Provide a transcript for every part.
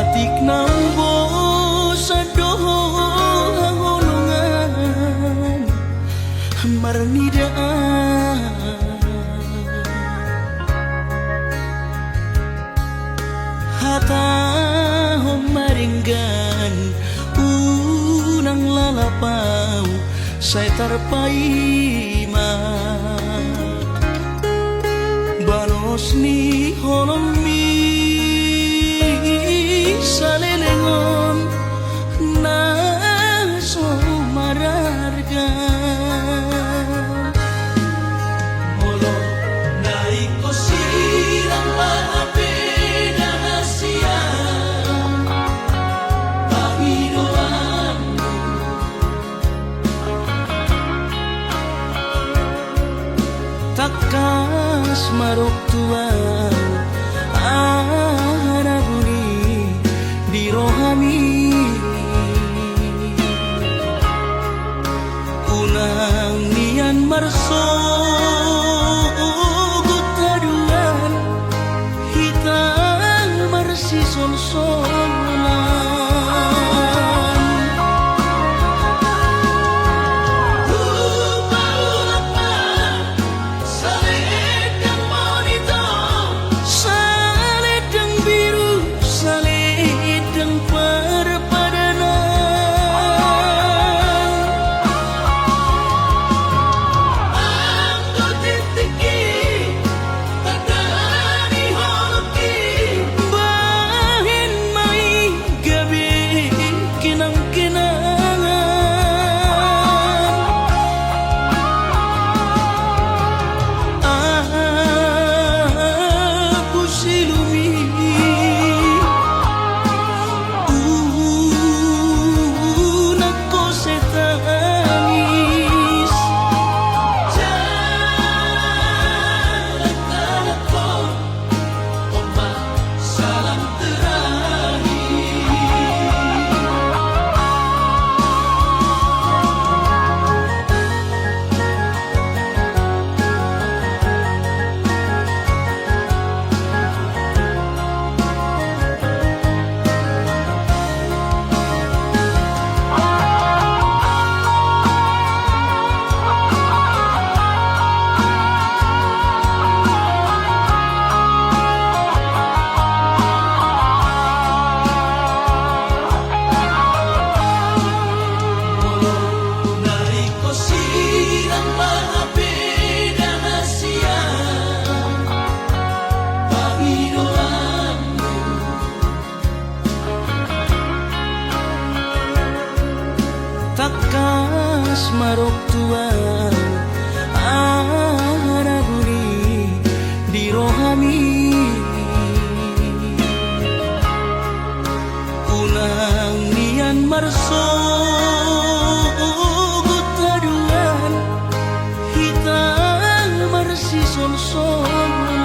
Atik nambo sa dohongan marnidaan hata maringgan unang lalapaw say tarpaima banos ni honomi salelengon na sumararga molo naik ko silang maapeda na siya Panginoon takas maruktuan arabuni di rohami unang nian marso gutaduan hitang marsi sonsonan takas maruktuan arabuni di rohami unang nian marso gutaduan hitang marsi sonsonan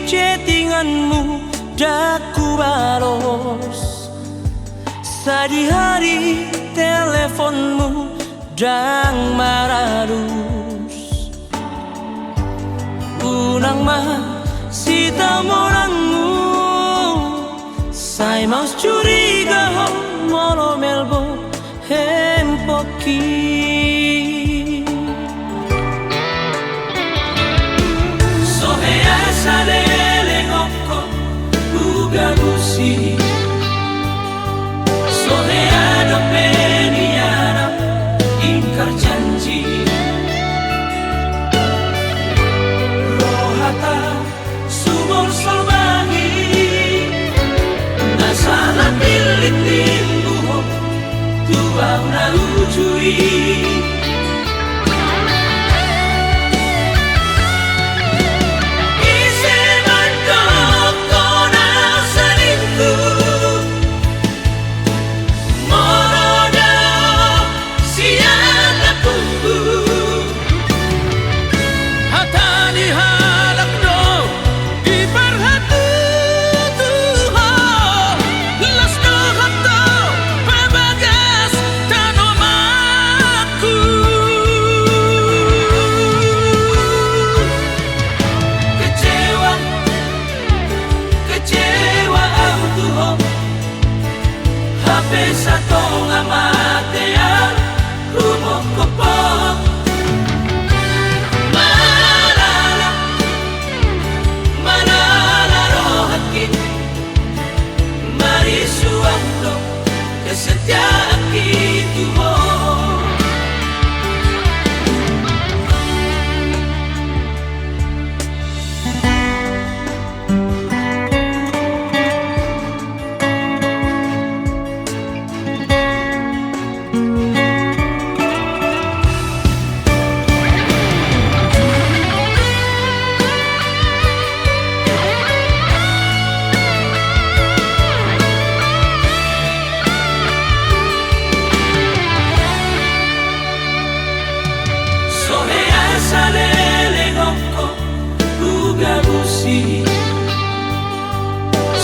chattinganmu dah ku balos. Sadi hari teleponmu dang mararus. Unang masita morangmu, sai mau curiga ho moro melbo hempoki. Sohea salele ngoko uga gusi. Sohea dopeniana ingkar janji. Rohata sumur solbangi, nasala pilit limbuho tuau na ujui. Sa tonga matea rumokopo malala malala rohaki marisuando kesetiaan kituho.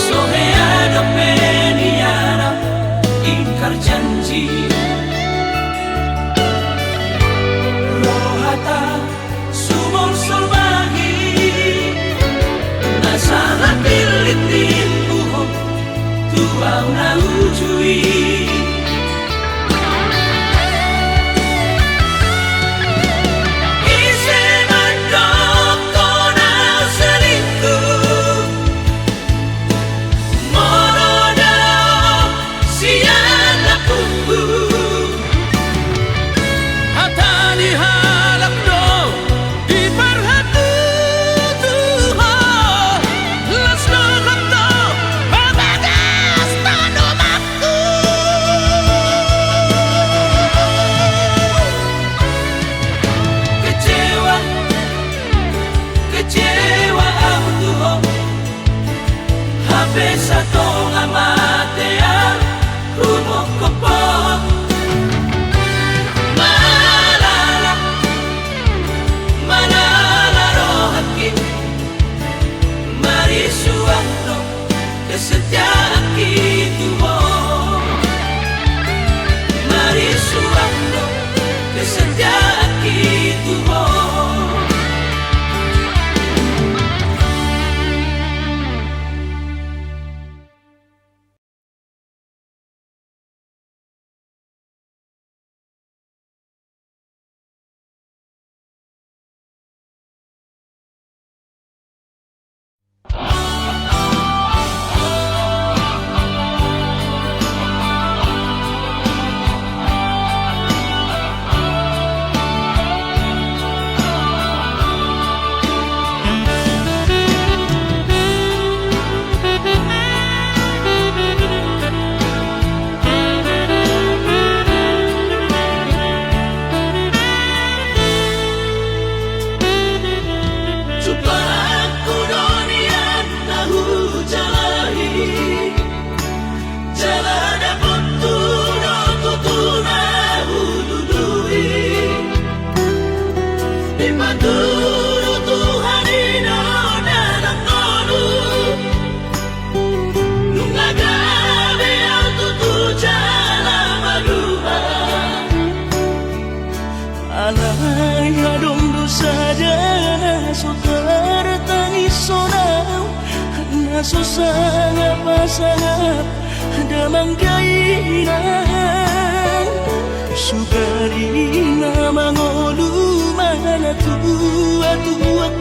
Sohea dopeniana ingkar janji. Rohata sumur solbangi, nasala pilit limbuho tuau na ujui. Sa tonga matea rumokopo malala malala rohaki marisuando kesetiaan kituho. Marisuando kesetiaan kituho. Pasangap-pasangap damang kainan Sukarina mangolu mana tua-tua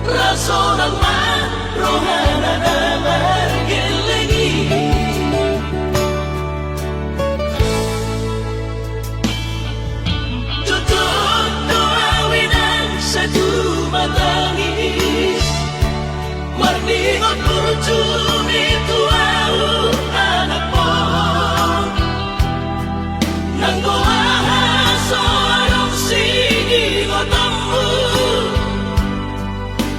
Rasonan man rohana na margelengi Tutup doawinan satu matangis Marningot kurcumi tuau anak mo Nanggoaha soarong sige ngotamu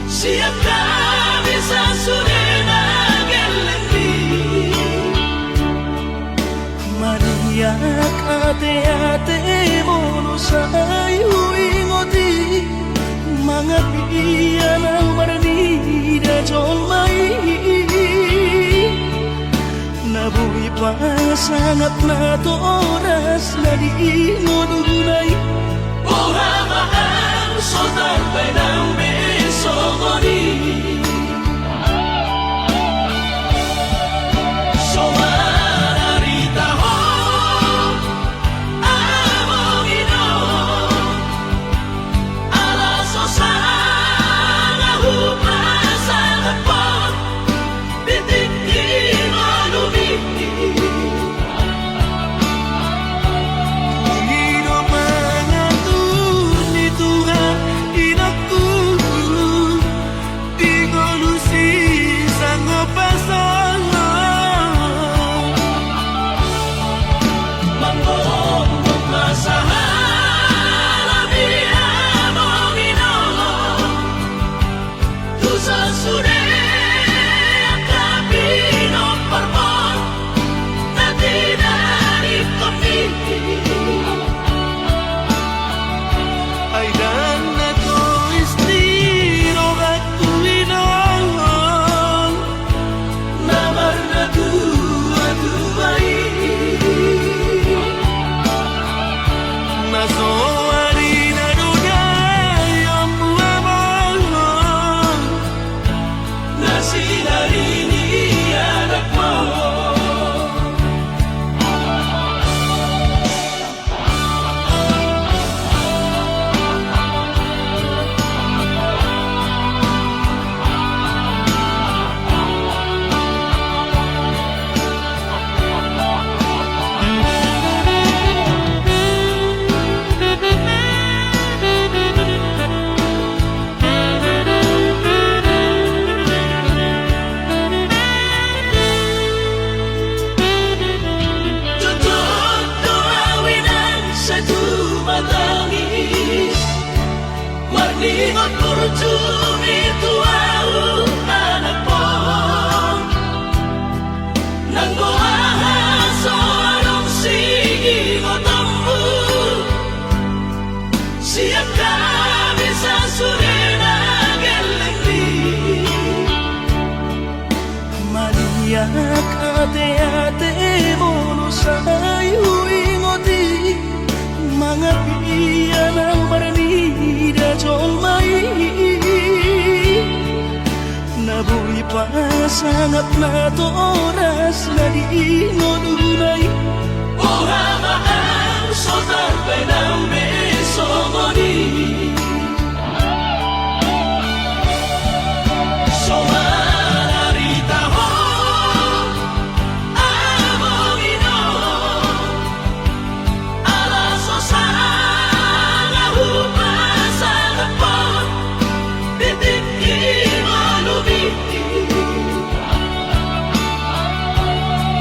Siap kami sa surena gelendi Maria ate-ate mono sayu ingoti Mga piyan ang maranida jol mai Nabuhi pa sangat na to oras na di inodunay Buha mahal sotar benang besogoni Somararita ho amogino Ala sosanga hupasang apot Bitik inolumiti Pangino mangatun ni Tuhan inakku Di kolusi sang pasangan Manggombong masahala biya mong inolong Tu sa sure ang kapinong parmon Na dinarip kami Ay dan na to estiro at tuwinong Namar na tuwa-tuway Nasoari na dunay ang buwamon Na sinarini anak mo Tutup doawinan satu matangis Marningot kurcumi tuau anak mo Nanggoaha soarong sige ngotamu Siap kami sa surena gelendi Maria ate-ate mono sayu ingoti Mga piyan ang maranida jol mai Nabuhi pa sangat na to oras na di inodunay Buha mahal sotar benang besogoni Somararita ho amogino Ala sosanga hupasang apot Bitik inolumiti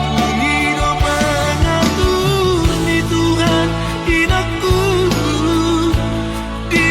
Pangino mangatun ni Tuhan inakku Di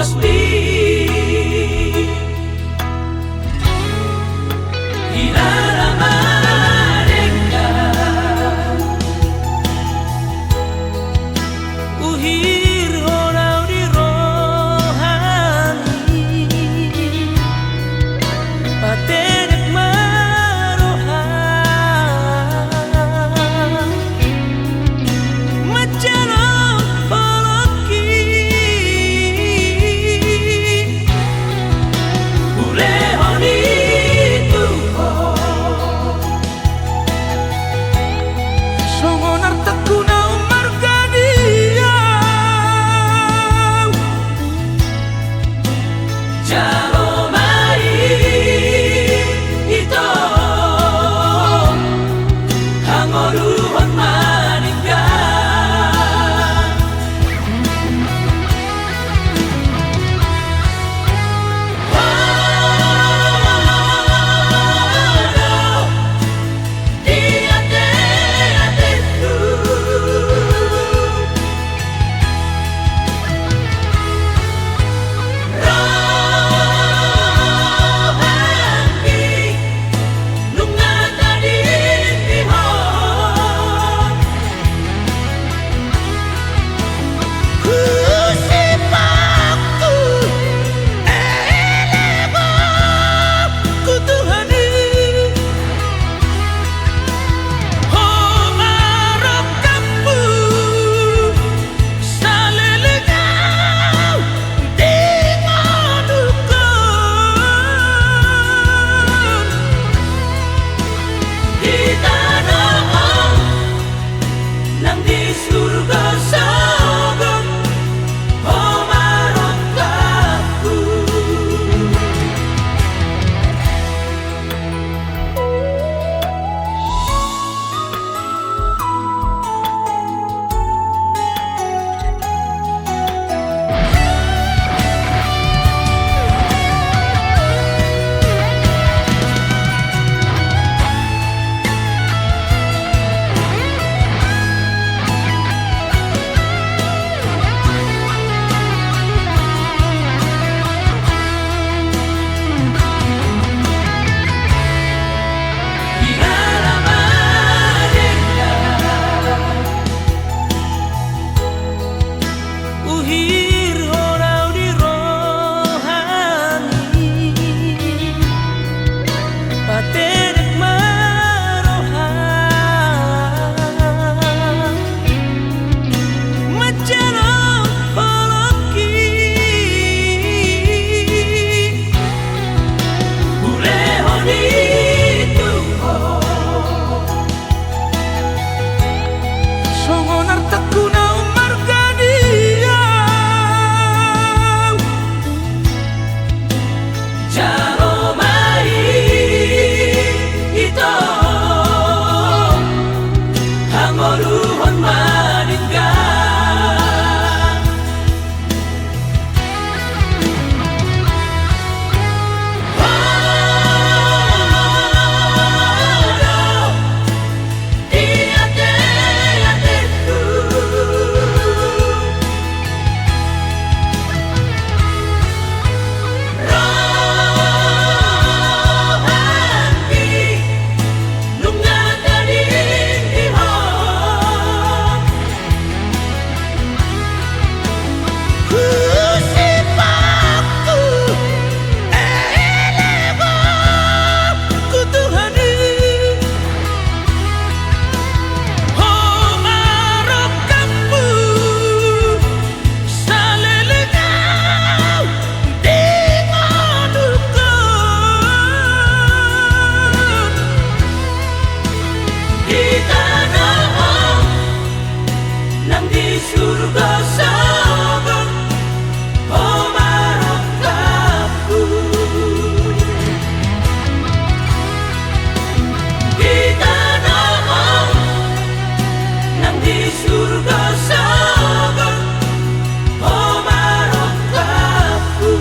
pasti Hinaramareka Uhir horau di rohani Patenek marohan Macano poloki Ulehoni tuho Songonar takuna umargadia Jalomai ito Hangoruhon maninggal Walau diate-ateku Rohani lungatadin ihon Kusipakku elebo Kutuhani Homarap kamu Salilingau Di manukan Kita noong nang di surga sogon Homarot kaku Uhir horau di rohani Patenek marohan Macano poloki Ulehoni tuho Songonar takuna umargadia Jalomai ito Hangoruhon maninggal Walau diate-ateku Rohani lungatadin ihon Kusipakku elebo Kutuhani Homarap kamu Salilingau Di manukan Kita noong nang di surga sogon Homarot kaku Kita noong nang di surga sogon Homarot kaku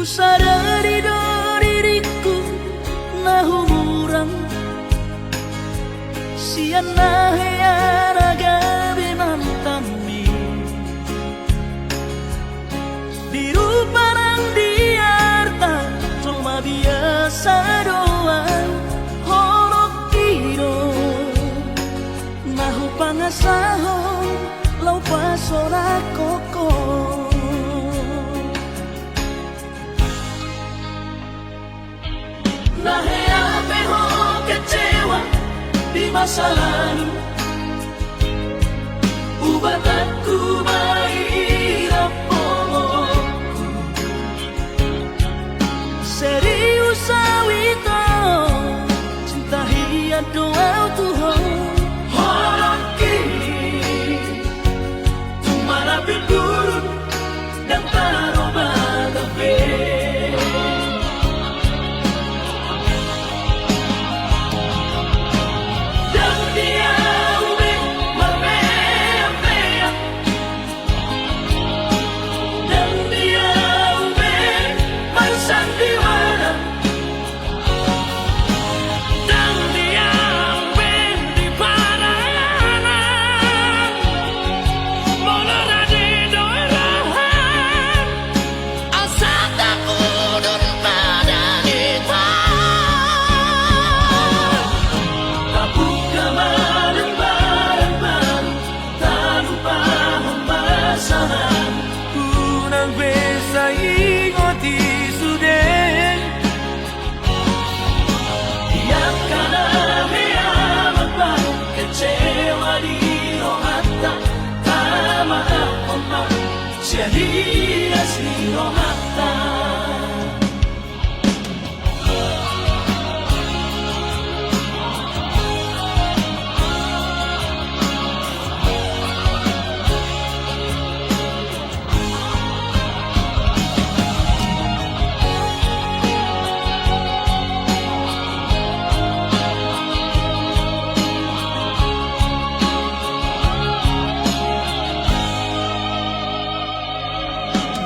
sadari do diriku na humurang sian na heyana gabi nantami biru parang diarta cuma biasa doang horok kiro nahu pangasahon lau pasora koko Naheape ho kecewa di masa lalu Ubat aku mahirap pomokku Serius awito cinta hiat doa Tuhan Horok kini Tumara pilgurun dan taroba gabe Jadi asli rohata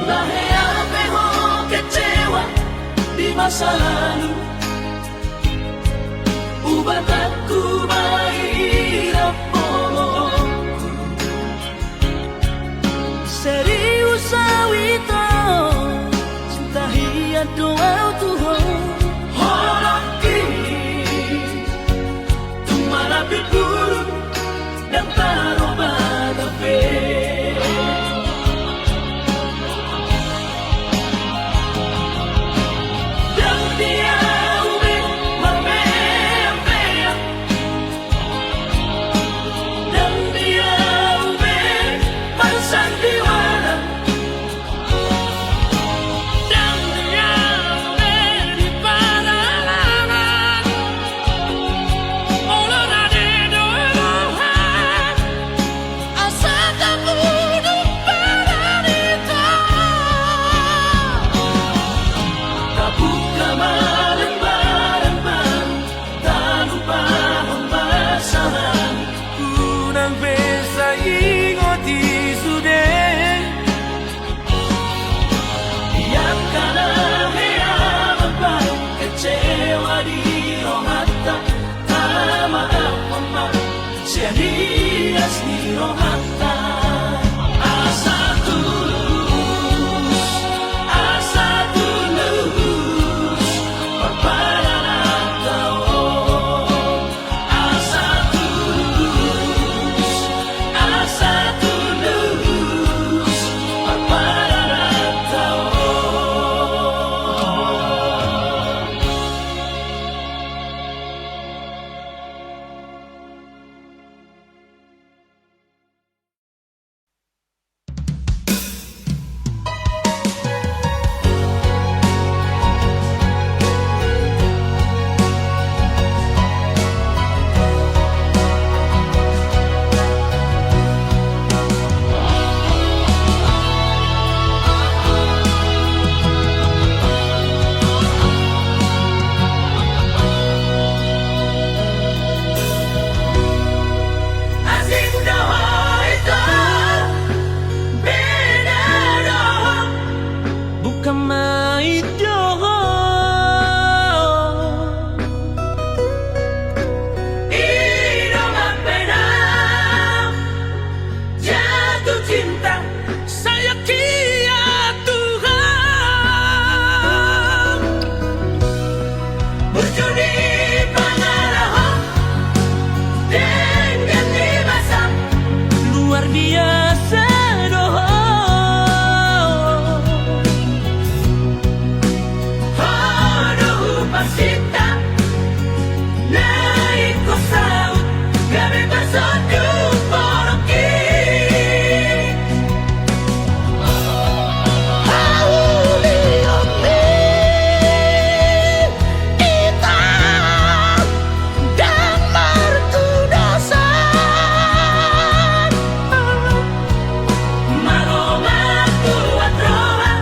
Naheape ho kecewa di masa lalu Ubat aku mahirap pomokku Serius awito cinta hiat doa Tuhan Horok kini Tumara pilgurun dan taroba gabe pasita na iko saut gabi pasodyo poroki Hauli omi ita dan martudasan Maroma tua trova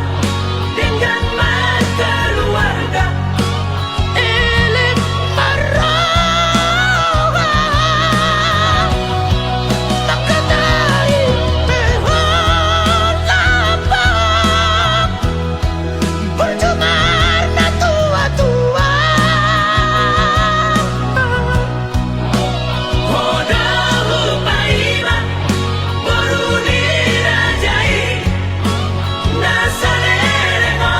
dengan mas keluarga elit maroga Nakatai behon lapang Berjemar na tua-tua Hodahu paiba boruni rajai nasaleremo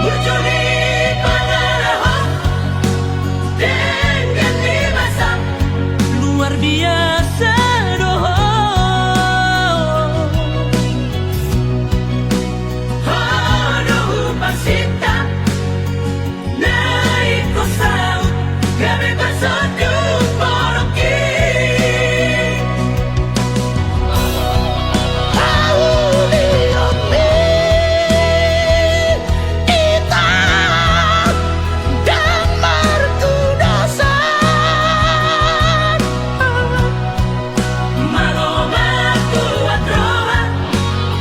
Berjudi pangaraho dengan dimasang luar biasa doho Hodahu pasita na iko saut gabi pasodyo poroki Hauli omi ita dan martudasan Maroma tua trova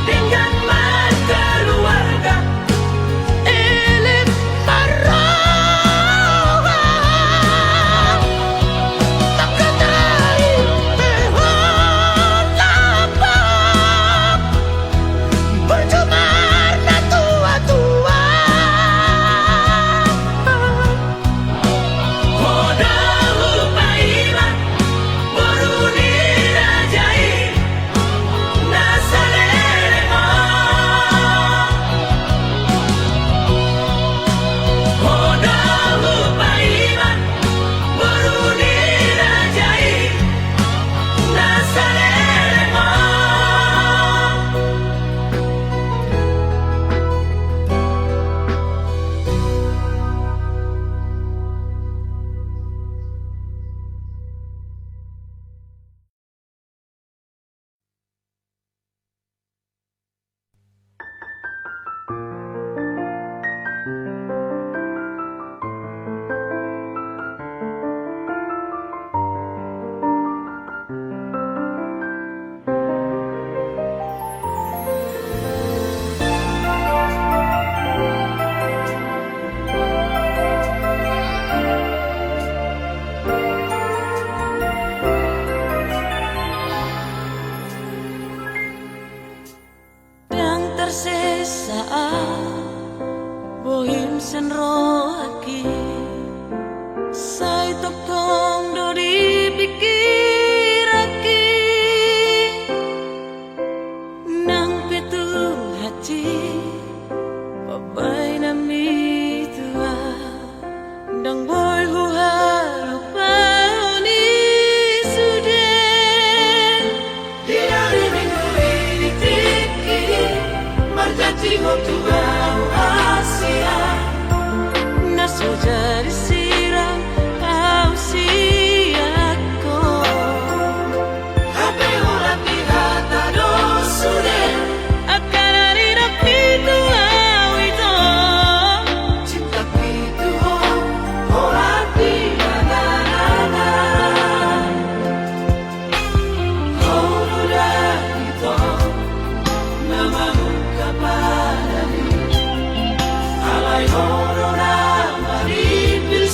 dengan mas keluarga elit maroga Nakatai behon lapang Berjemar na tua-tua Hodahu paiba boruni rajai nasaleremo Hodahu paiba boruni rajai nasaleremo yang tersisa bohim senro aki sai tok tong do dipikir aki nang petu hati babai nami tua dang boy hu harupani sudah Di hari minggu ini tiki Marjati waktu au Asia naso jadi sirang au siako Hape ora pirata do sude akan hari rapitu au itu Cinta pitu ho ora pirata Hola itu namamu kapadani Alai horora maripil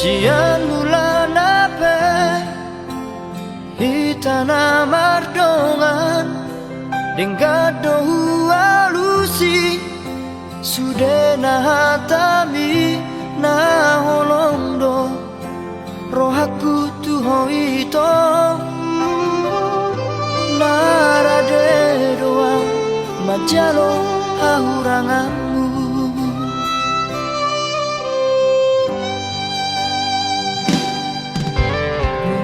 Sian mula nape hitana mardongan Dengado alusi sude na hatami na holongdo rohaku tuho ito narade doa majalo hahuranganmu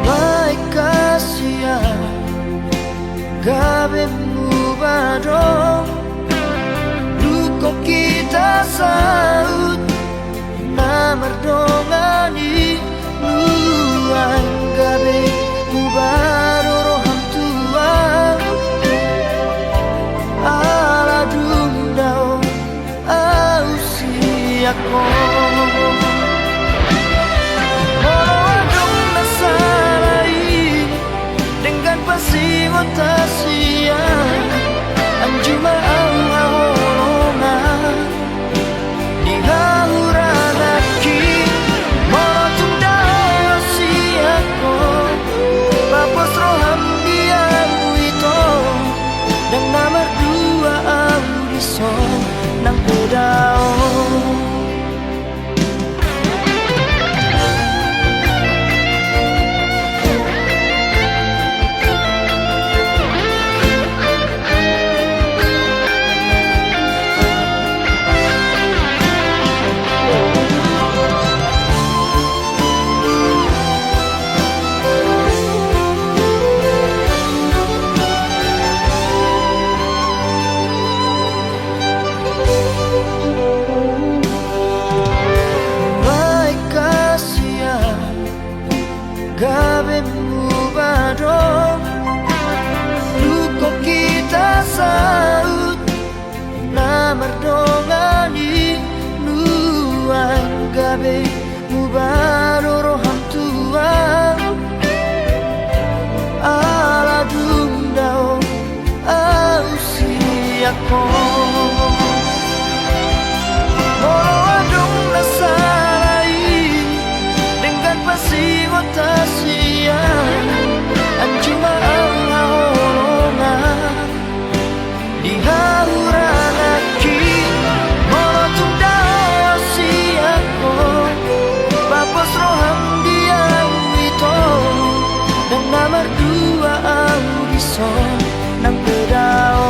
mulai kasihan gabemu badong luko kita saut na merdongani luang gabe mubaro roham tuang ala dundao au siako dengan pasti mutasia anjuma au holongan di hauranaki motum dao siako papos roham diamu itu dan nomor dua audison nang pedao gabemu badong luko kita saut na merdongani luang gabe mubaro roham tuang ala dundao au siako molo adong nasalai dengan pasti mutasia anjuma au holongan di hauranaki molotum dao siako papos roham diau itu dan nomor dua audison nang pedao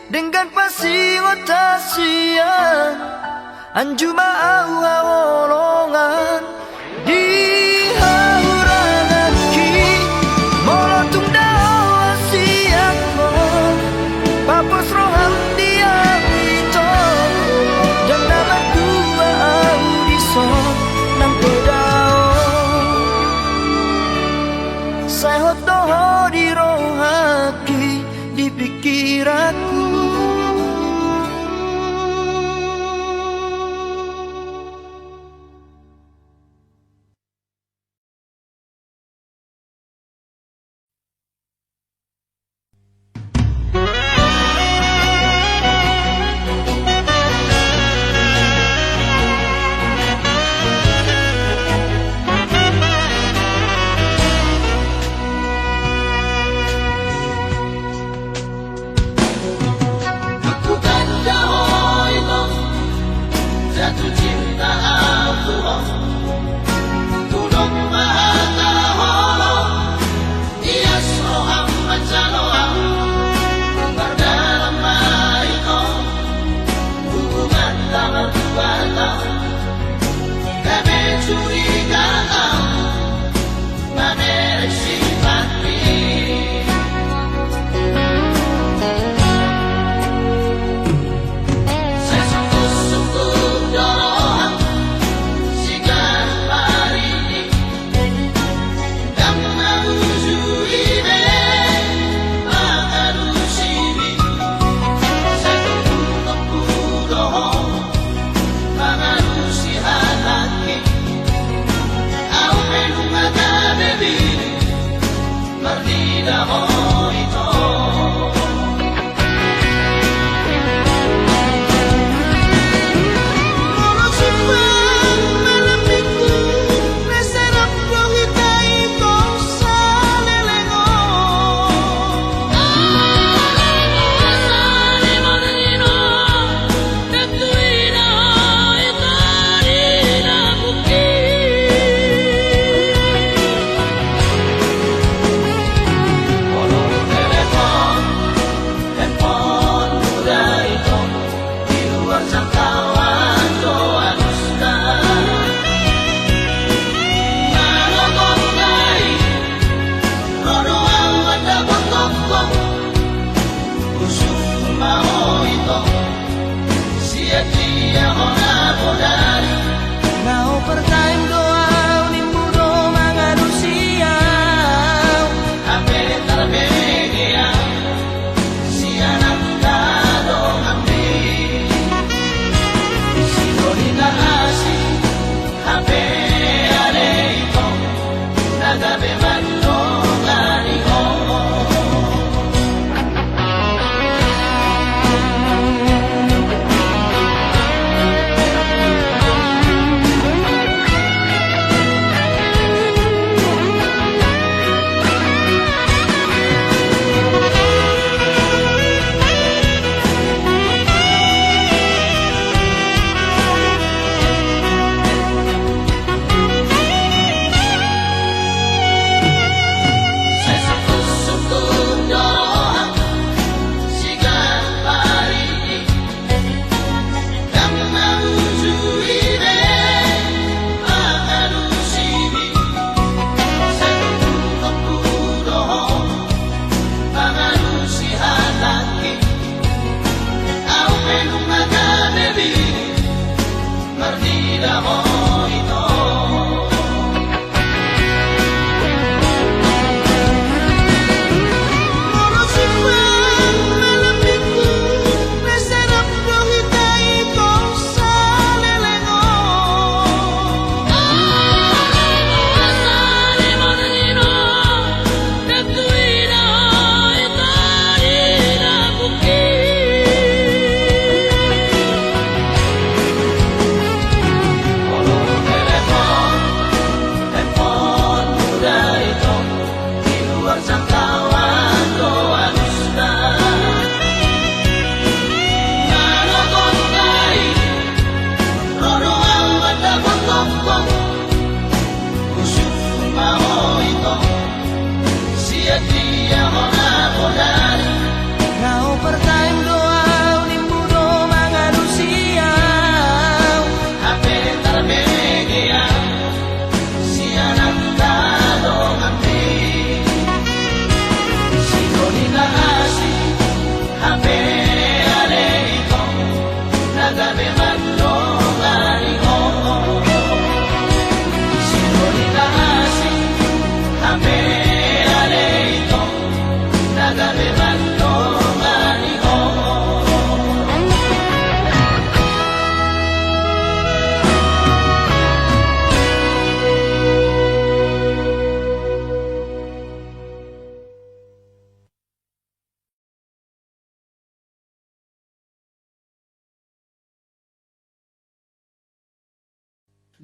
dengan pasti mutasian anjuma au holongan di hauranaki molotum dao siako papos roham diam itu dan nomor dua audison nang pedao saya hotoho di rohaki di pikiranku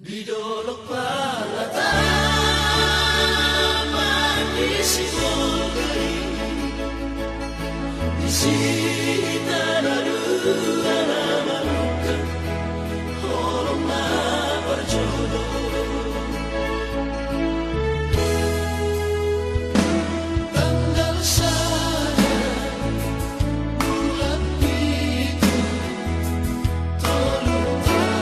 Di dolok palataman di simbol kering, di sini tanah dua nama luka, holonglah berjodoh. Tanggal saja bulan itu, tolong tahu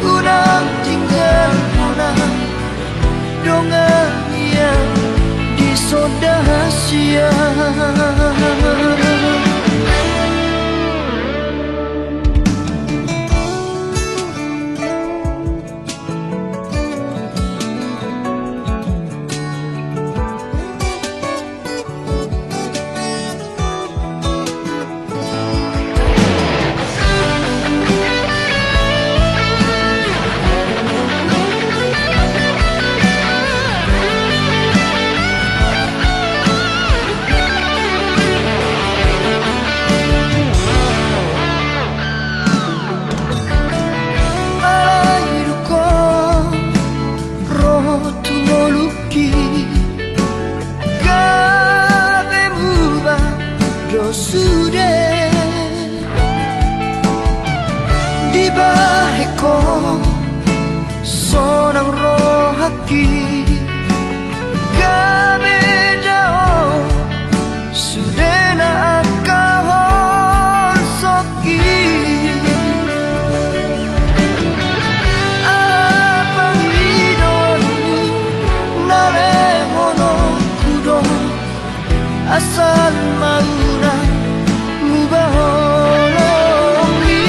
Unang hoki kabejao sudena akahon soki apa hidonu nare mono kudo asal mauna mubaholongi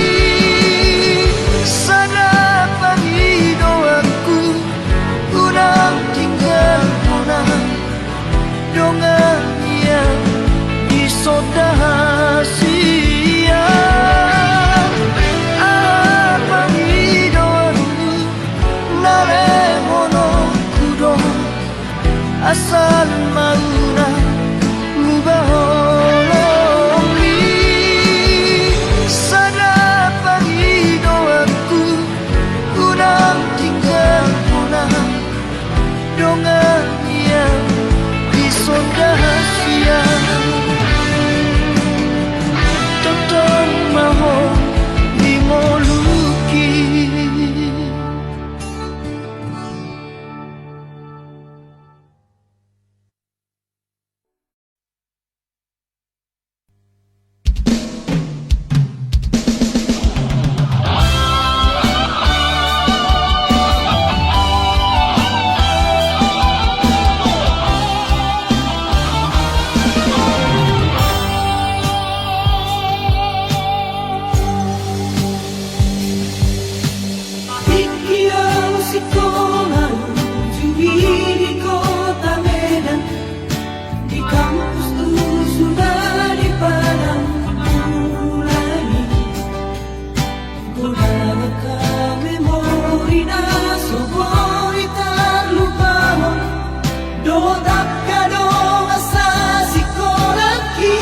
sana panghidoanku unang tinggal muna dengan yang disodahasiya apa hidonku naremono kudo asal mauna mubaholongi sana panghidoanku unang tinggal muna dengan yang disodahasiya totong maho dimoluki. Pikiran sekolah juri di kota Medan, di kampus sudah di padang mulai goda ka memori na sobori tak lupa dodak ka do asa sekolah ki.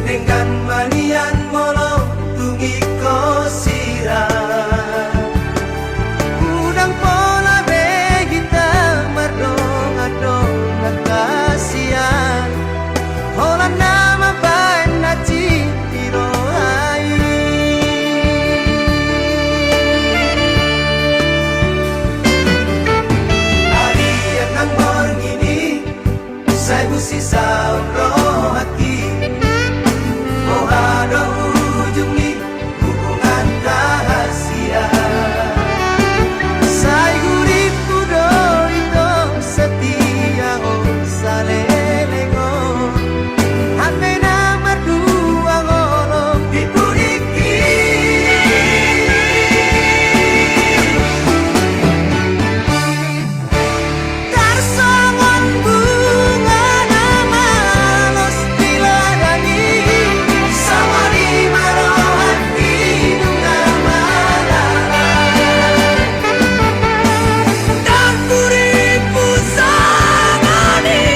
dengan malian molong tungi kosiran udang pola begita mardong adong kasihan hola nama baik naci tiroai hari yang nang borngini saya busi sauro hati oh ada ujung ni hubungan rahasia saya guriku do itu setia oh salelengo hati nama dua ngolong dipuriki tarsongon bunga nama los diladani sama di marohan hidung nama dan kuripu sangani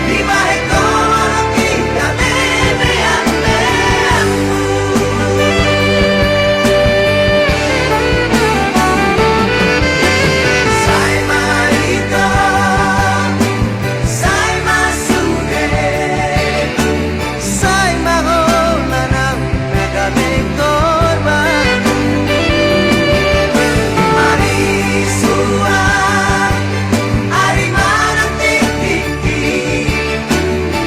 di bahe kolong kita memean Sai marito, sai masude, sai maholanang nagaming korban. Mari suat, ari manang tiki,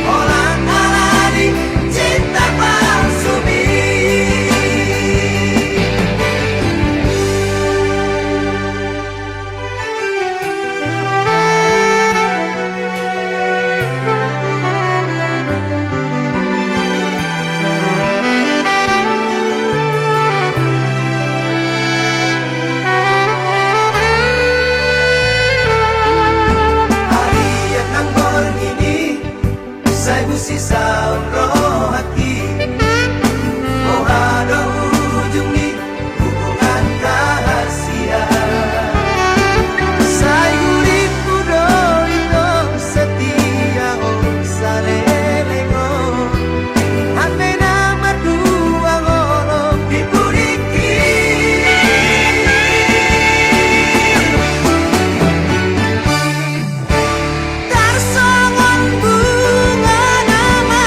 orang alani cinta palsu mi. Hari yang nang borngini saya busi sauro hati oh ada ujung ni hubungan rahasia saya guriku do itu setia oh salelengo hati nama dua ngolong dipuriki tarsongon bunga nama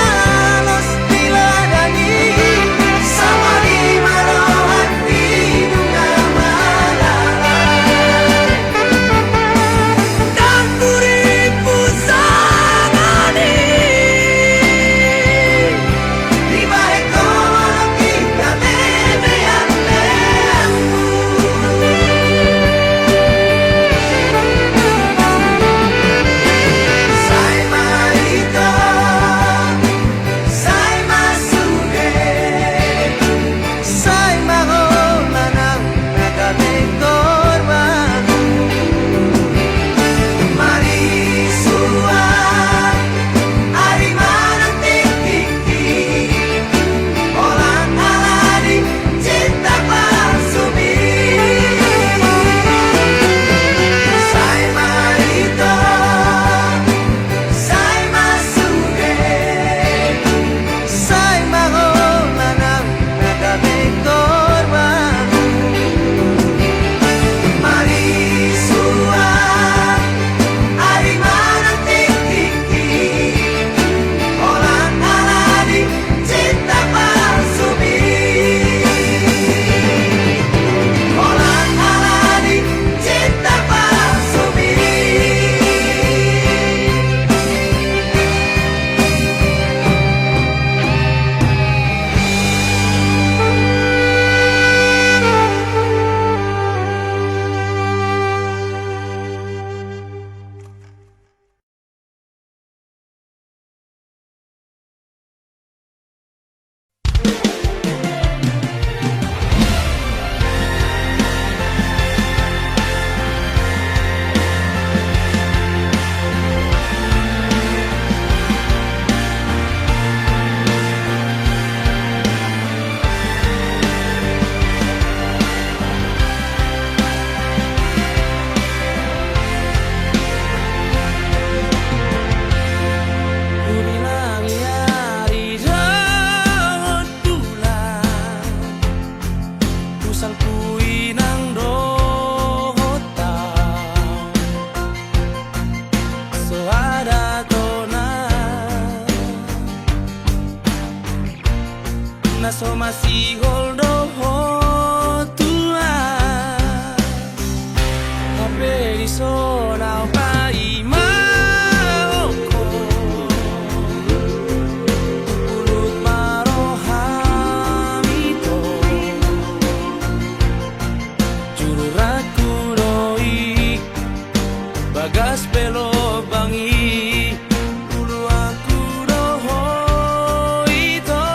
so masih holdo tua Hape di so nao pa imauko Ulut marohamito Juru raku doi Bagas pelo bangi Ulu aku doho ito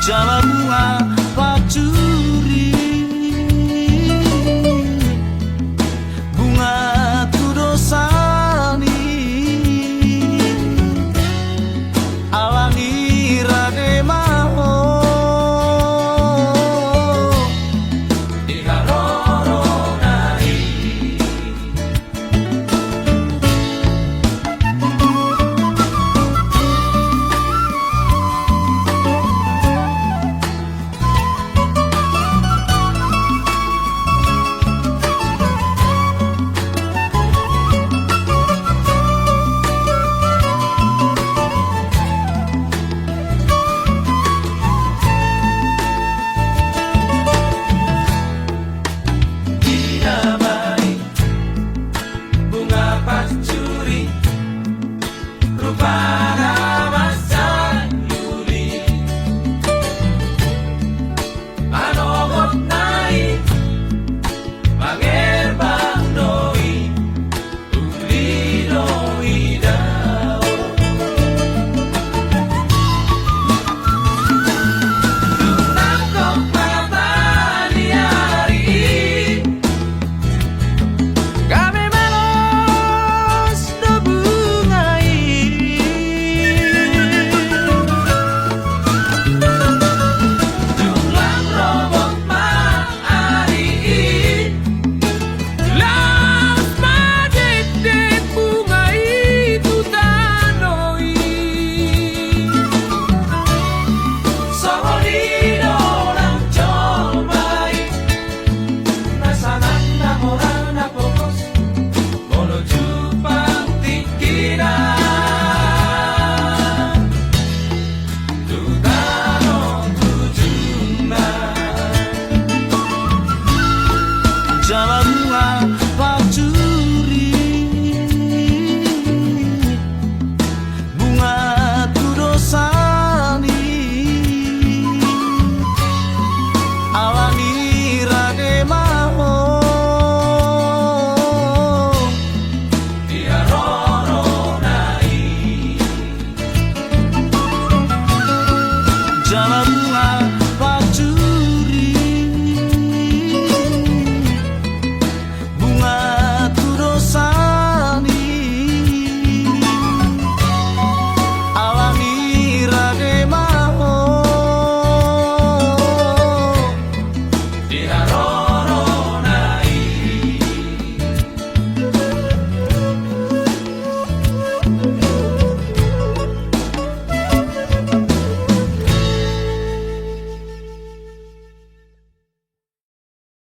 Jala bunga pacuri, bunga tudosani, alangi rade maho, digaroro nai. Dinamai bunga pacuri, rupana masan yuli, manogot nai, mangerbang doi, ulino idao. Lunangkong matani hari, kami malos do bungai, jumlah robot maari, laos madede bungai tutanoi, soholino lang jomai, nasanan na moral na pokos, menuju pangtikiran, tutano tujuna. Jala bunga pacuri, bunga tudosani, alangi rade maho, diaroro nai. Jala